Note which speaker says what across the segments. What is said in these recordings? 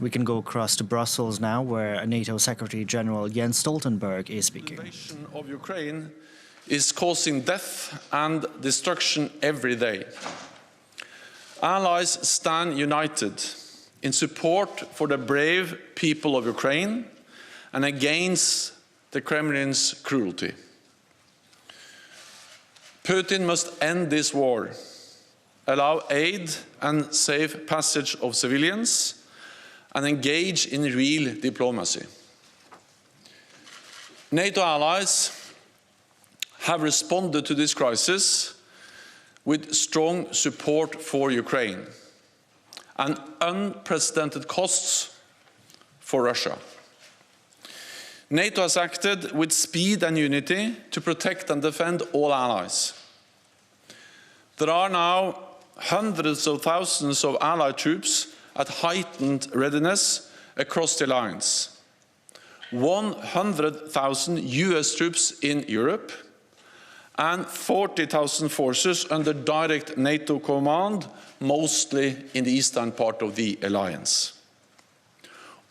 Speaker 1: We can go across to Brussels now, where NATO Secretary General Jens Stoltenberg is speaking.
Speaker 2: The invasion of Ukraine is causing death and destruction every day. Allies stand united in support for the brave people of Ukraine and against the Kremlin's cruelty. Putin must end this war, allow aid and safe passage of civilians, and engage in real diplomacy. NATO allies have responded to this crisis with strong support for Ukraine and unprecedented costs for Russia. NATO has acted with speed and unity to protect and defend all allies. There are now hundreds of thousands of allied troops at heightened readiness across the alliance. 100,000 US troops in Europe and 40,000 forces under direct NATO command, mostly in the eastern part of the alliance.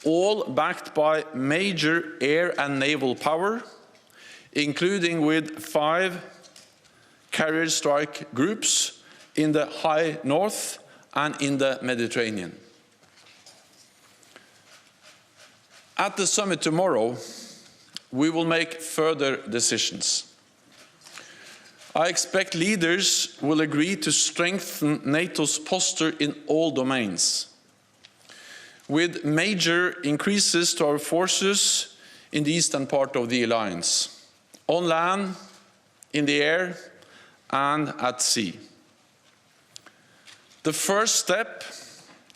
Speaker 2: All backed by major air and naval power, including with 5 carrier strike groups in the high north and in the Mediterranean. At the summit tomorrow, we will make further decisions. I expect leaders will agree to strengthen NATO's posture in all domains, with major increases to our forces in the eastern part of the alliance, on land, in the air, and at sea. The first step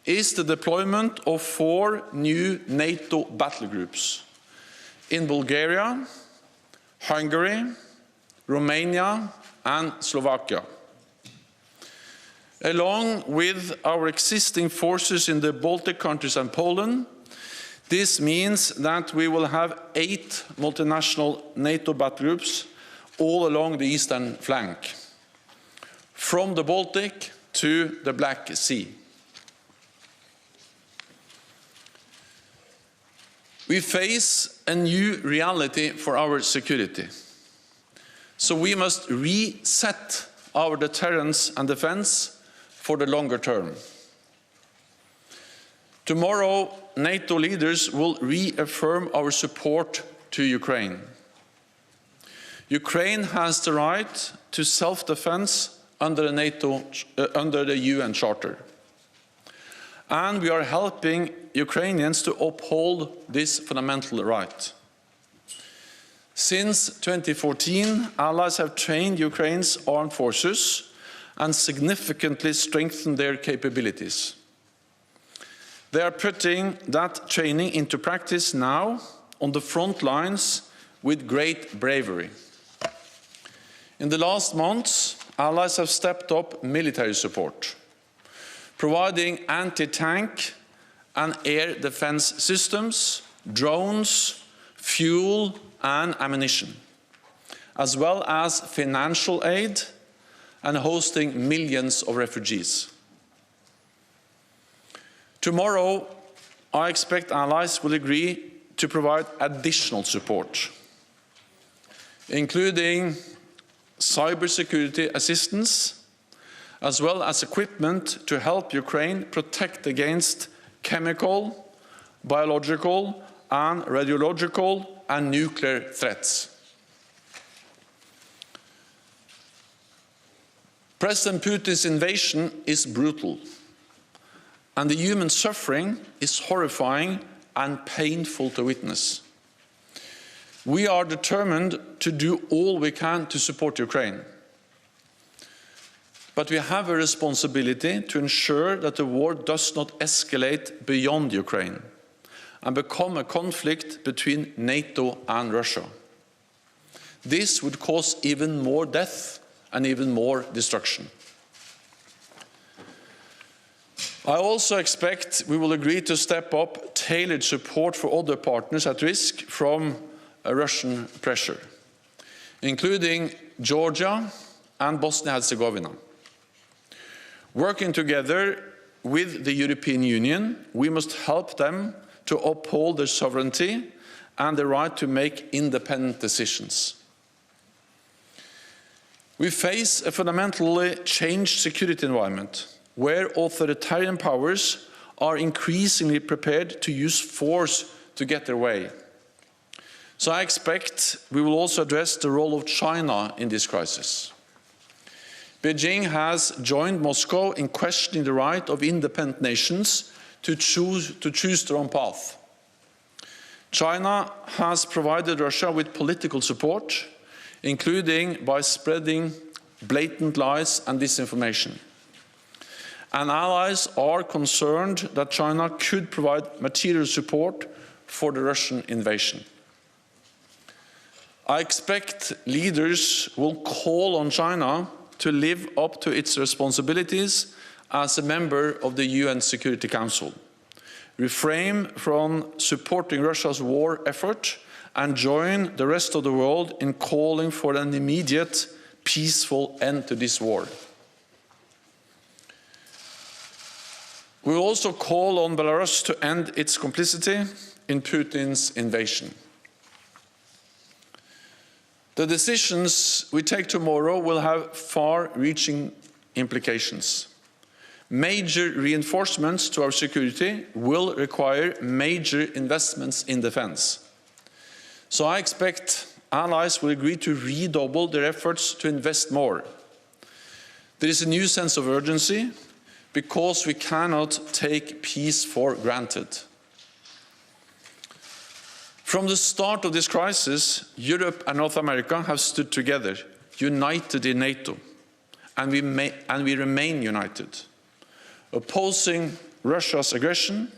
Speaker 2: is the deployment of 4 new NATO battle groups in Bulgaria, Hungary, Romania, and Slovakia. Along with our existing forces in the Baltic countries and Poland, this means that we will have 8 multinational NATO battle groups all along the eastern flank, from the Baltic to the Black Sea. We face a new reality for our security, so we must reset our deterrence and defense for the longer term. Tomorrow, NATO leaders will reaffirm our support to Ukraine. Ukraine has the right to self-defense under the UN Charter. And we are helping Ukrainians to uphold this fundamental right. Since 2014, allies have trained Ukraine's armed forces and significantly strengthened their capabilities. They are putting that training into practice now on the front lines with great bravery. In the last months, allies have stepped up military support, providing anti-tank and air defense systems, drones, fuel and ammunition, as well as financial aid and hosting millions of refugees. Tomorrow, I expect allies will agree to provide additional support, including cybersecurity assistance, as well as equipment to help Ukraine protect against chemical, biological, and radiological and nuclear threats. President Putin's invasion is brutal, and the human suffering is horrifying and painful to witness. We are determined to do all we can to support Ukraine. But we have a responsibility to ensure that the war does not escalate beyond Ukraine and become a conflict between NATO and Russia. This would cause even more death and even more destruction. I also expect we will agree to step up tailored support for other partners at risk from Russian pressure, including Georgia and Bosnia-Herzegovina. Working together, with the European Union, we must help them to uphold their sovereignty and the right to make independent decisions. We face a fundamentally changed security environment where authoritarian powers are increasingly prepared to use force to get their way. So I expect we will also address the role of China in this crisis. Beijing has joined Moscow in questioning the right of independent nations to choose their own path. China has provided Russia with political support, including by spreading blatant lies and disinformation. And allies are concerned that China could provide material support for the Russian invasion. I expect leaders will call on China to live up to its responsibilities as a member of the UN Security Council, refrain from supporting Russia's war effort, and join the rest of the world in calling for an immediate, peaceful end to this war. We will also call on Belarus to end its complicity in Putin's invasion. The decisions we take tomorrow will have far-reaching implications. Major reinforcements to our security will require major investments in defense. So I expect allies will agree to redouble their efforts to invest more. There is a new sense of urgency because we cannot take peace for granted. From the start of this crisis, Europe and North America have stood together, united in NATO, and we remain united, opposing Russia's aggression,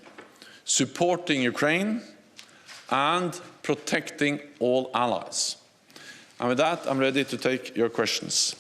Speaker 2: supporting Ukraine, and protecting all allies. And with that, I'm ready to take your questions.